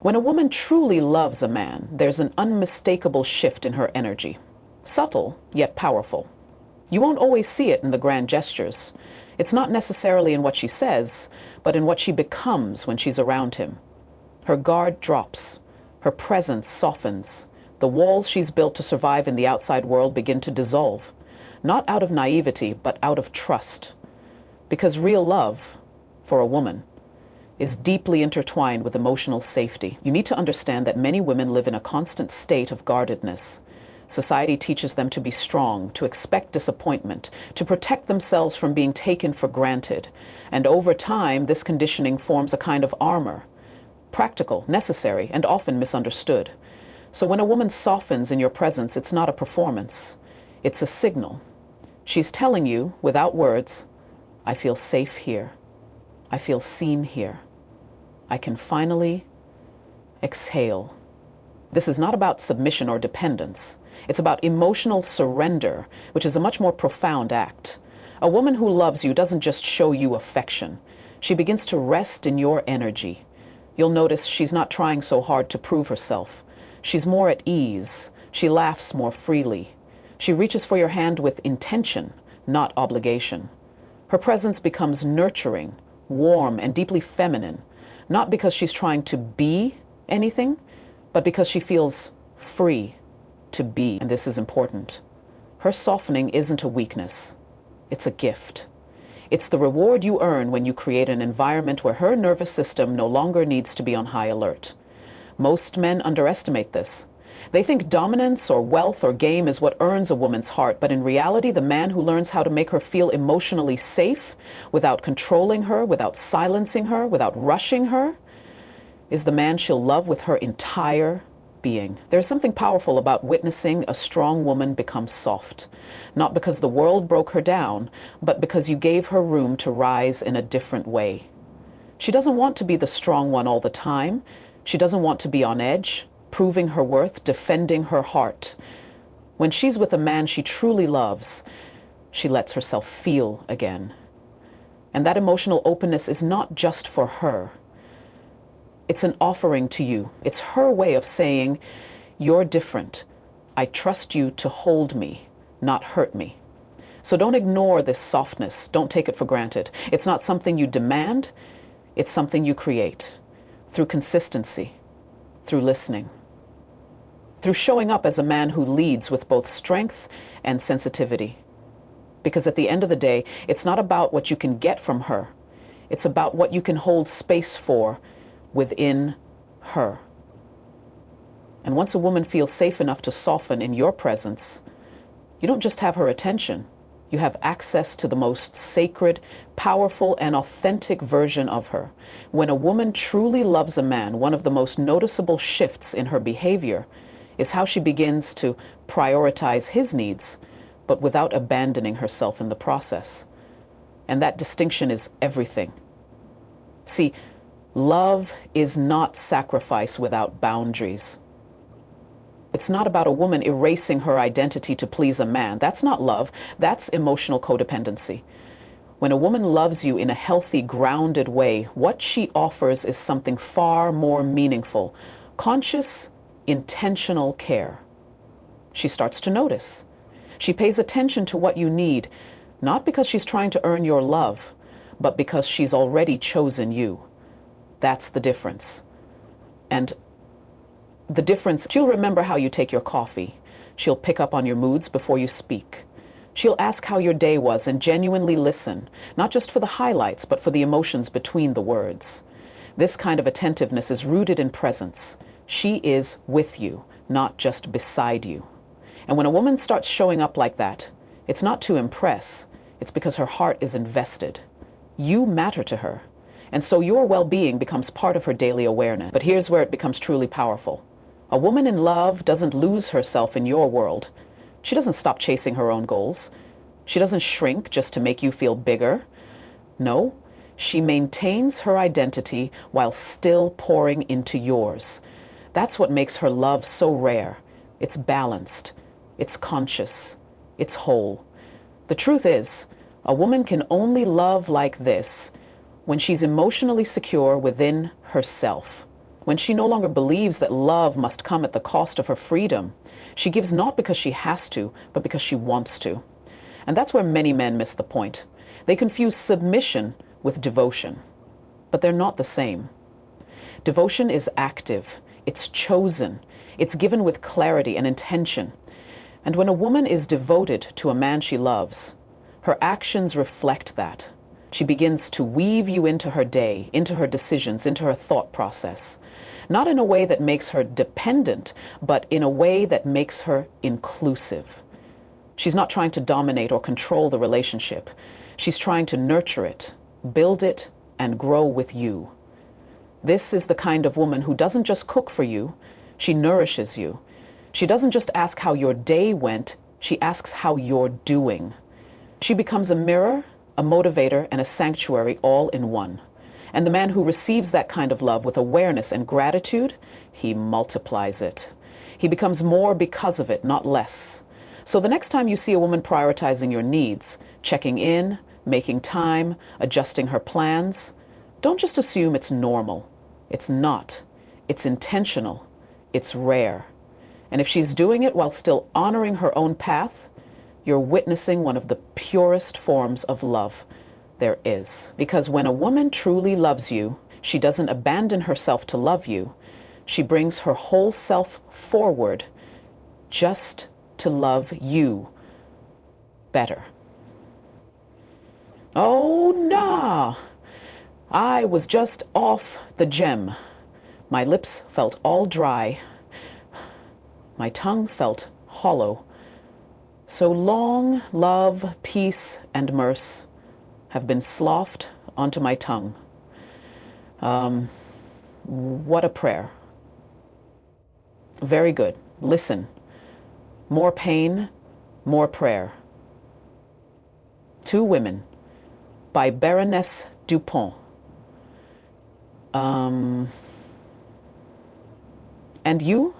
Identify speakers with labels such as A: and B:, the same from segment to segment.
A: When a woman truly loves a man, there's an unmistakable shift in her energy. Subtle, yet powerful. You won't always see it in the grand gestures. It's not necessarily in what she says, but in what she becomes when she's around him. Her guard drops. Her presence softens. The walls she's built to survive in the outside world begin to dissolve. Not out of naivety, but out of trust. Because real love, for a woman, is deeply intertwined with emotional safety. You need to understand that many women live in a constant state of guardedness. Society teaches them to be strong, to expect disappointment, to protect themselves from being taken for granted. And over time, this conditioning forms a kind of armor. Practical, necessary, and often misunderstood. So when a woman softens in your presence, it's not a performance. It's a signal. She's telling you, without words, I feel safe here. I feel seen here. I can finally exhale. This is not about submission or dependence. It's about emotional surrender, which is a much more profound act. A woman who loves you doesn't just show you affection. She begins to rest in your energy. You'll notice she's not trying so hard to prove herself. She's more at ease. She laughs more freely. She reaches for your hand with intention, not obligation. Her presence becomes nurturing, warm, and deeply feminine, not because she's trying to be anything, but because she feels free to be. And this is important. Her softening isn't a weakness. It's a gift. It's the reward you earn when you create an environment where her nervous system no longer needs to be on high alert. Most men underestimate this. They think dominance or wealth or game is what earns a woman's heart, but in reality, the man who learns how to make her feel emotionally safe without controlling her, without silencing her, without rushing her, is the man she'll love with her entire being. There's something powerful about witnessing a strong woman become soft, not because the world broke her down, but because you gave her room to rise in a different way. She doesn't want to be the strong one all the time. She doesn't want to be on edge, proving her worth, defending her heart. When she's with a man she truly loves, she lets herself feel again. And that emotional openness is not just for her. It's an offering to you. It's her way of saying, you're different. I trust you to hold me, not hurt me. So don't ignore this softness. Don't take it for granted. It's not something you demand. It's something you create through consistency, through listening, through showing up as a man who leads with both strength and sensitivity. Because at the end of the day, it's not about what you can get from her. It's about what you can hold space for within her. And once a woman feels safe enough to soften in your presence, you don't just have her attention, you have access to the most sacred, powerful, and authentic version of her. When a woman truly loves a man, one of the most noticeable shifts in her behavior is how she begins to prioritize his needs, but without abandoning herself in the process. And that distinction is everything. See, love is not sacrifice without boundaries. It's not about a woman erasing her identity to please a man. That's not love. That's emotional codependency. When a woman loves you in a healthy, grounded way, what she offers is something far more meaningful. Conscious, intentional care. She starts to notice. She pays attention to what you need, not because she's trying to earn your love, but because she's already chosen you. That's the difference. And the difference, she'll remember how you take your coffee. She'll pick up on your moods before you speak. She'll ask how your day was and genuinely listen, not just for the highlights, but for the emotions between the words. This kind of attentiveness is rooted in presence. She is with you, not just beside you. And when a woman starts showing up like that, it's not to impress, it's because her heart is invested. You matter to her. And so your well-being becomes part of her daily awareness. But here's where it becomes truly powerful. A woman in love doesn't lose herself in your world. She doesn't stop chasing her own goals. She doesn't shrink just to make you feel bigger. No, she maintains her identity while still pouring into yours. That's what makes her love so rare. It's balanced. It's conscious. It's whole. The truth is, a woman can only love like this when she's emotionally secure within herself, when she no longer believes that love must come at the cost of her freedom, she gives not because she has to, but because she wants to. And that's where many men miss the point. They confuse submission with devotion, but they're not the same. Devotion is active, it's chosen, it's given with clarity and intention. And when a woman is devoted to a man she loves, her actions reflect that. She begins to weave you into her day, into her decisions, into her thought process. Not in a way that makes her dependent, but in a way that makes her inclusive. She's not trying to dominate or control the relationship. She's trying to nurture it, build it, and grow with you. This is the kind of woman who doesn't just cook for you, she nourishes you. She doesn't just ask how your day went, she asks how you're doing. She becomes a mirror, a motivator, and a sanctuary all in one. And the man who receives that kind of love with awareness and gratitude, he multiplies it. He becomes more because of it, not less. So the next time you see a woman prioritizing your needs, checking in, making time, adjusting her plans, don't just assume it's normal. It's not. It's intentional. It's rare. And if she's doing it while still honoring her own path, you're witnessing one of the purest forms of love there is. Because when a woman truly loves you, she doesn't abandon herself to love you. She brings her whole self forward just to love you better. Oh, nah. I was just off the gem. My lips felt all dry. My tongue felt hollow. So long, love, peace, and mirth have been sloughed onto my tongue. What a prayer. Very good. Listen. More pain, more prayer. Two Women by Baroness Dupont. And you?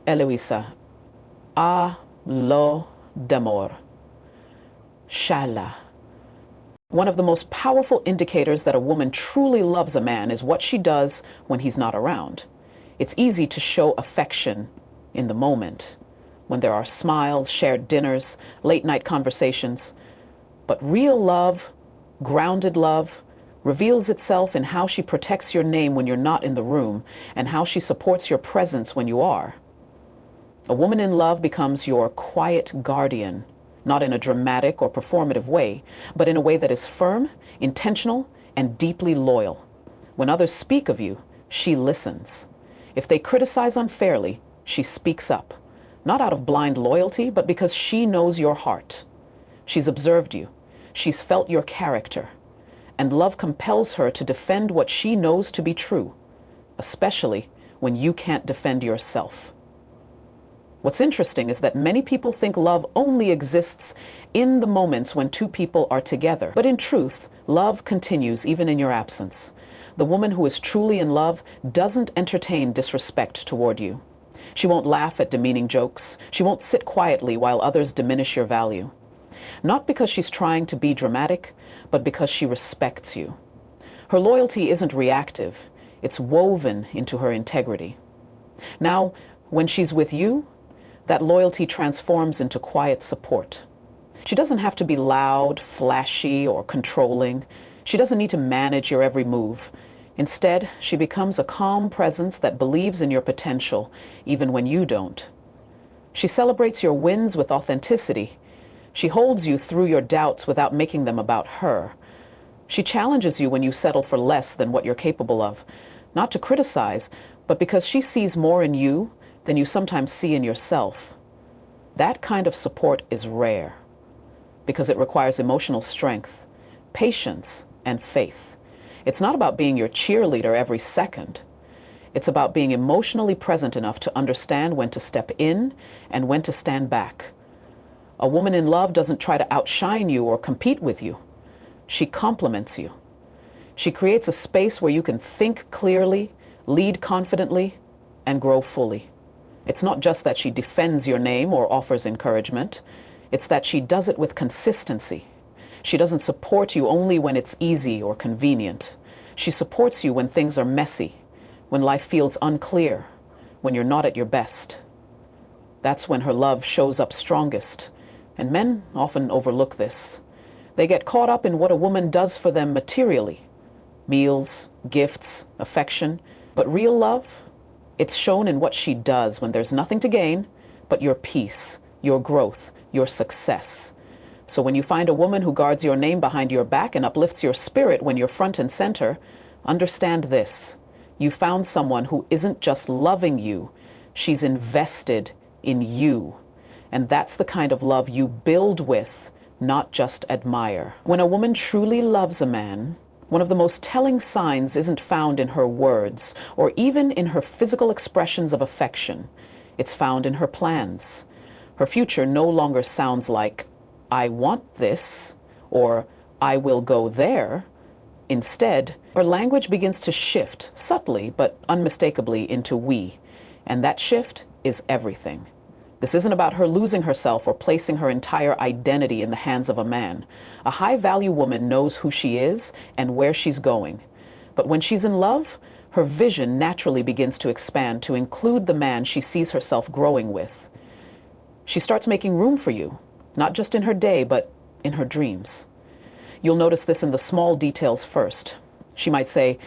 A: Eloisa. A lo d'amor. Shala. One of the most powerful indicators that a woman truly loves a man is what she does when he's not around. It's easy to show affection in the moment, when there are smiles, shared dinners, late night conversations. But real love, grounded love, reveals itself in how she protects your name when you're not in the room and how she supports your presence when you are. A woman in love becomes your quiet guardian, not in a dramatic or performative way, but in a way that is firm, intentional, and deeply loyal. When others speak of you, she listens. If they criticize unfairly, she speaks up, not out of blind loyalty, but because she knows your heart. She's observed you. She's felt your character. And love compels her to defend what she knows to be true, especially when you can't defend yourself. What's interesting is that many people think love only exists in the moments when two people are together. But in truth, love continues even in your absence. The woman who is truly in love doesn't entertain disrespect toward you. She won't laugh at demeaning jokes. She won't sit quietly while others diminish your value. Not because she's trying to be dramatic, but because she respects you. Her loyalty isn't reactive. It's woven into her integrity. Now, when she's with you, that loyalty transforms into quiet support. She doesn't have to be loud, flashy, or controlling. She doesn't need to manage your every move. Instead, she becomes a calm presence that believes in your potential, even when you don't. She celebrates your wins with authenticity. She holds you through your doubts without making them about her. She challenges you when you settle for less than what you're capable of, not to criticize, but because she sees more in you than you sometimes see in yourself. That kind of support is rare because it requires emotional strength, patience, and faith. It's not about being your cheerleader every second. It's about being emotionally present enough to understand when to step in and when to stand back. A woman in love doesn't try to outshine you or compete with you. She complements you. She creates a space where you can think clearly, lead confidently, and grow fully. It's not just that she defends your name or offers encouragement. It's that she does it with consistency. She doesn't support you only when it's easy or convenient. She supports you when things are messy, when life feels unclear, when you're not at your best. That's when her love shows up strongest, and men often overlook this. They get caught up in what a woman does for them materially: meals, gifts, affection. But real love, it's shown in what she does when there's nothing to gain but your peace, your growth, your success. So when you find a woman who guards your name behind your back and uplifts your spirit when you're front and center, understand this: you found someone who isn't just loving you, she's invested in you. And that's the kind of love you build with, not just admire. When a woman truly loves a man, one of the most telling signs isn't found in her words or even in her physical expressions of affection. It's found in her plans. Her future no longer sounds like, "I want this," or "I will go there." Instead, her language begins to shift subtly but unmistakably into "we." And that shift is everything. This isn't about her losing herself or placing her entire identity in the hands of a man. A high-value woman knows who she is and where she's going. But when she's in love, her vision naturally begins to expand to include the man she sees herself growing with. She starts making room for you, not just in her day, but in her dreams. You'll notice this in the small details first. She might say,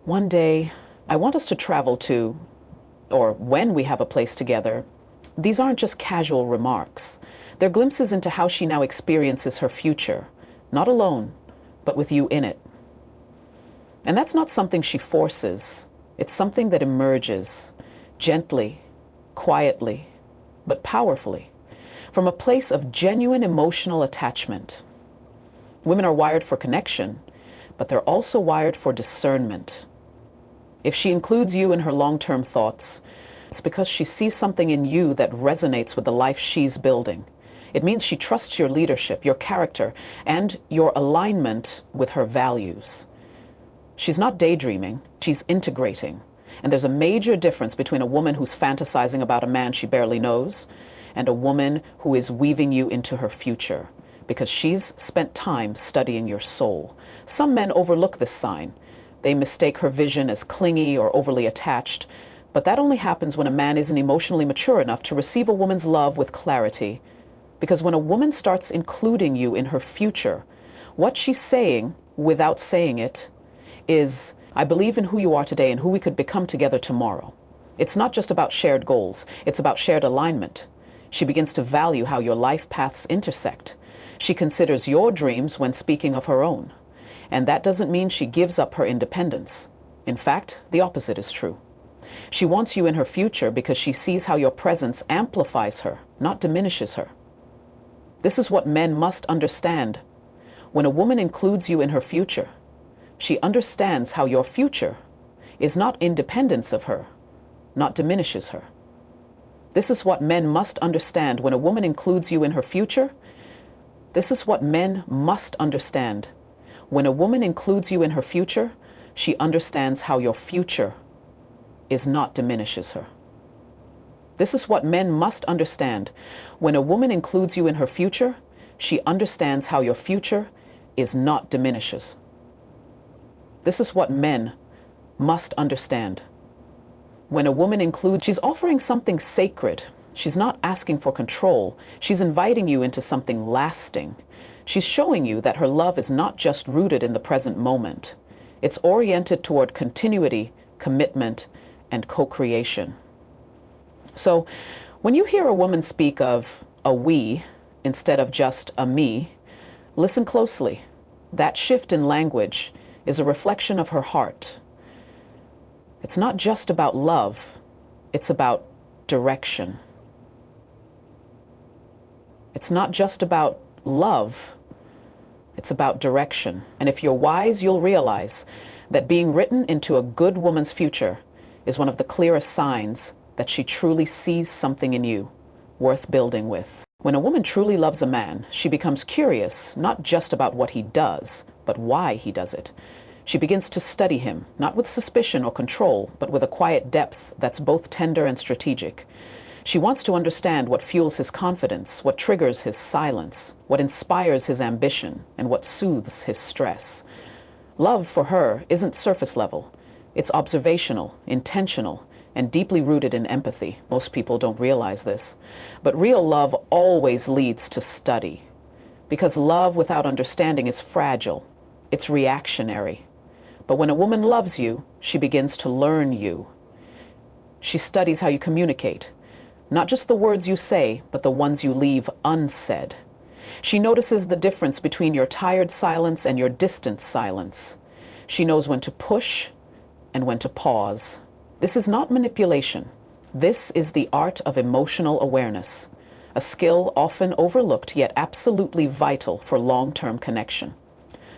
A: "One day, I want us to travel to," or "when we have a place together." These aren't just casual remarks. They're glimpses into how she now experiences her future, not alone, but with you in it. And that's not something she forces. It's something that emerges gently, quietly, but powerfully, from a place of genuine emotional attachment. Women are wired for connection, but they're also wired for discernment. If she includes you in her long-term thoughts, it's because she sees something in you that resonates with the life she's building. It means she trusts your leadership, your character, and your alignment with her values. She's not daydreaming, she's integrating. And there's a major difference between a woman who's fantasizing about a man she barely knows and a woman who is weaving you into her future, because she's spent time studying your soul. Some men overlook this sign. They mistake her vision as clingy or overly attached, but that only happens when a man isn't emotionally mature enough to receive a woman's love with clarity. Because when a woman starts including you in her future, what she's saying, without saying it, is, "I believe in who you are today and who we could become together tomorrow." It's not just about shared goals, it's about shared alignment. She begins to value how your life paths intersect. She considers your dreams when speaking of her own. And that doesn't mean she gives up her independence. In fact, the opposite is true. She wants you in her future because she sees how your presence amplifies her, not diminishes her. This is what men must understand. When a woman includes you in her future, she understands how your future is not independence of her, not diminishes her. This is what men must understand. When a woman includes you in her future, this is what men must understand. When a woman includes you in her future, she understands how your future is not diminishes her. This is what men must understand. When a woman includes you in her future, she understands how your future is not diminishes. This is what men must understand. When a woman includes, she's offering something sacred. She's not asking for control. She's inviting you into something lasting. She's showing you that her love is not just rooted in the present moment. It's oriented toward continuity, commitment, and co-creation. So when you hear a woman speak of a "we" instead of just a "me," listen closely. That shift in language is a reflection of her heart. It's not just about love, it's about direction. It's not just about love, it's about direction. And if you're wise, you'll realize that being written into a good woman's future is one of the clearest signs that she truly sees something in you worth building with. When a woman truly loves a man, she becomes curious, not just about what he does, but why he does it. She begins to study him, not with suspicion or control, but with a quiet depth that's both tender and strategic. She wants to understand what fuels his confidence, what triggers his silence, what inspires his ambition, and what soothes his stress. Love for her isn't surface level. It's observational, intentional, and deeply rooted in empathy. Most people don't realize this. But real love always leads to study. Because love without understanding is fragile. It's reactionary. But when a woman loves you, she begins to learn you. She studies how you communicate. Not just the words you say, but the ones you leave unsaid. She notices the difference between your tired silence and your distant silence. She knows when to push and when to pause. This is not manipulation. This is the art of emotional awareness, a skill often overlooked yet absolutely vital for long-term connection.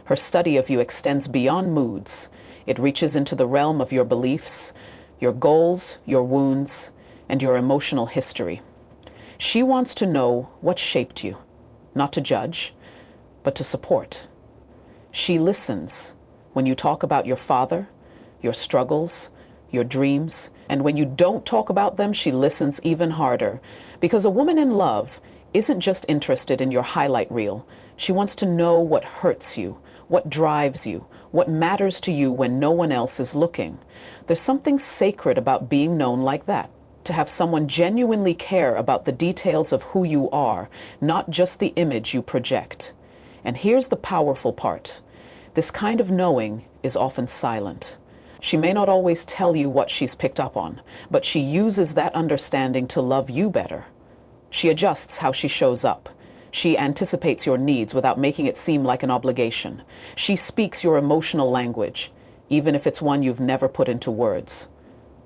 A: Her study of you extends beyond moods. It reaches into the realm of your beliefs, your goals, your wounds, and your emotional history. She wants to know what shaped you, not to judge, but to support. She listens when you talk about your father, your struggles, your dreams, and when you don't talk about them, she listens even harder. Because a woman in love isn't just interested in your highlight reel. She wants to know what hurts you, what drives you, what matters to you when no one else is looking. There's something sacred about being known like that. To have someone genuinely care about the details of who you are, not just the image you project. And here's the powerful part. This kind of knowing is often silent. She may not always tell you what she's picked up on, but she uses that understanding to love you better. She adjusts how she shows up. She anticipates your needs without making it seem like an obligation. She speaks your emotional language, even if it's one you've never put into words.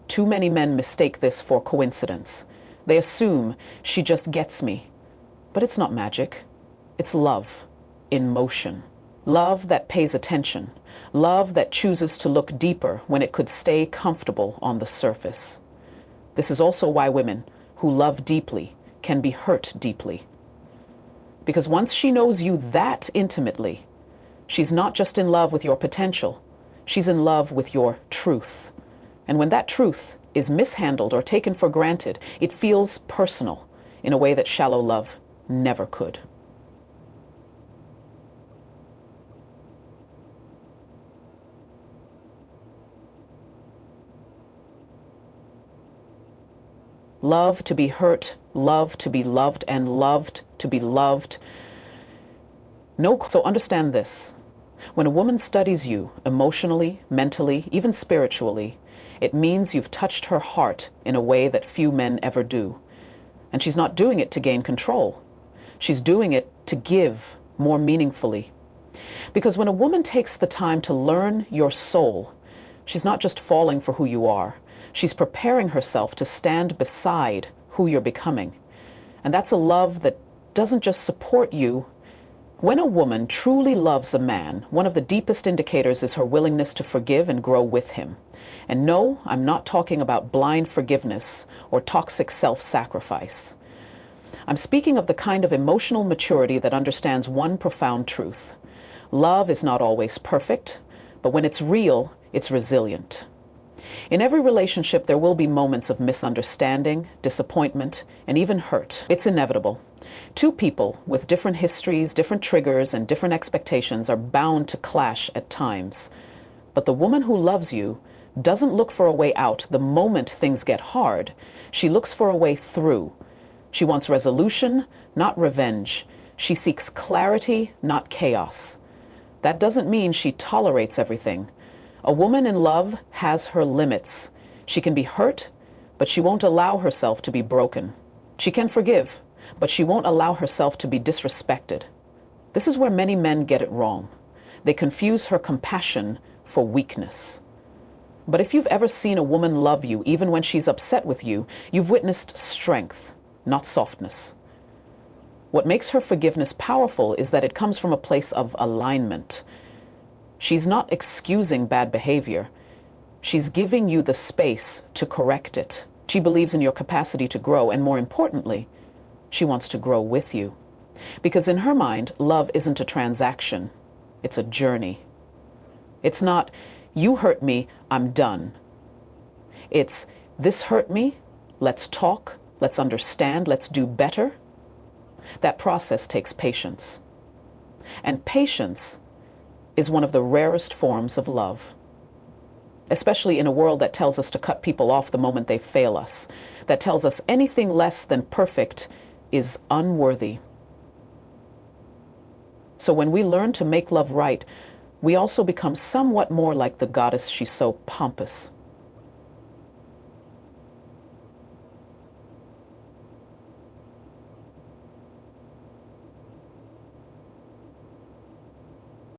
A: Too many men mistake this for coincidence. They assume she just gets me. But it's not magic. It's love in motion. Love that pays attention. Love that chooses to look deeper when it could stay comfortable on the surface. This is also why women who love deeply can be hurt deeply. Because once she knows you that intimately, she's not just in love with your potential, she's in love with your truth. And when that truth is mishandled or taken for granted, it feels personal in a way that shallow love never could. Love to be hurt, love to be loved, and loved to be loved. So understand this. When a woman studies you emotionally, mentally, even spiritually, it means you've touched her heart in a way that few men ever do. And she's not doing it to gain control. She's doing it to give more meaningfully. Because when a woman takes the time to learn your soul, she's not just falling for who you are. She's preparing herself to stand beside who you're becoming. And that's a love that doesn't just support you. When a woman truly loves a man, one of the deepest indicators is her willingness to forgive and grow with him. And no, I'm not talking about blind forgiveness or toxic self-sacrifice. I'm speaking of the kind of emotional maturity that understands one profound truth. Love is not always perfect, but when it's real, it's resilient. In every relationship, there will be moments of misunderstanding, disappointment, and even hurt. It's inevitable. Two people with different histories, different triggers, and different expectations are bound to clash at times. But the woman who loves you doesn't look for a way out the moment things get hard. She looks for a way through. She wants resolution, not revenge. She seeks clarity, not chaos. That doesn't mean she tolerates everything. A woman in love has her limits. She can be hurt, but she won't allow herself to be broken. She can forgive, but she won't allow herself to be disrespected. This is where many men get it wrong. They confuse her compassion for weakness. But if you've ever seen a woman love you, even when she's upset with you, you've witnessed strength, not softness. What makes her forgiveness powerful is that it comes from a place of alignment. She's not excusing bad behavior. She's giving you the space to correct it. She believes in your capacity to grow, and more importantly, she wants to grow with you. Because in her mind, love isn't a transaction. It's a journey. It's not, you hurt me, I'm done. It's, this hurt me, let's talk, let's understand, let's do better. That process takes patience. And patience is one of the rarest forms of love, especially in a world that tells us to cut people off the moment they fail us, that tells us anything less than perfect is unworthy. So when we learn to make love right, we also become somewhat more like the goddess she's so pompous.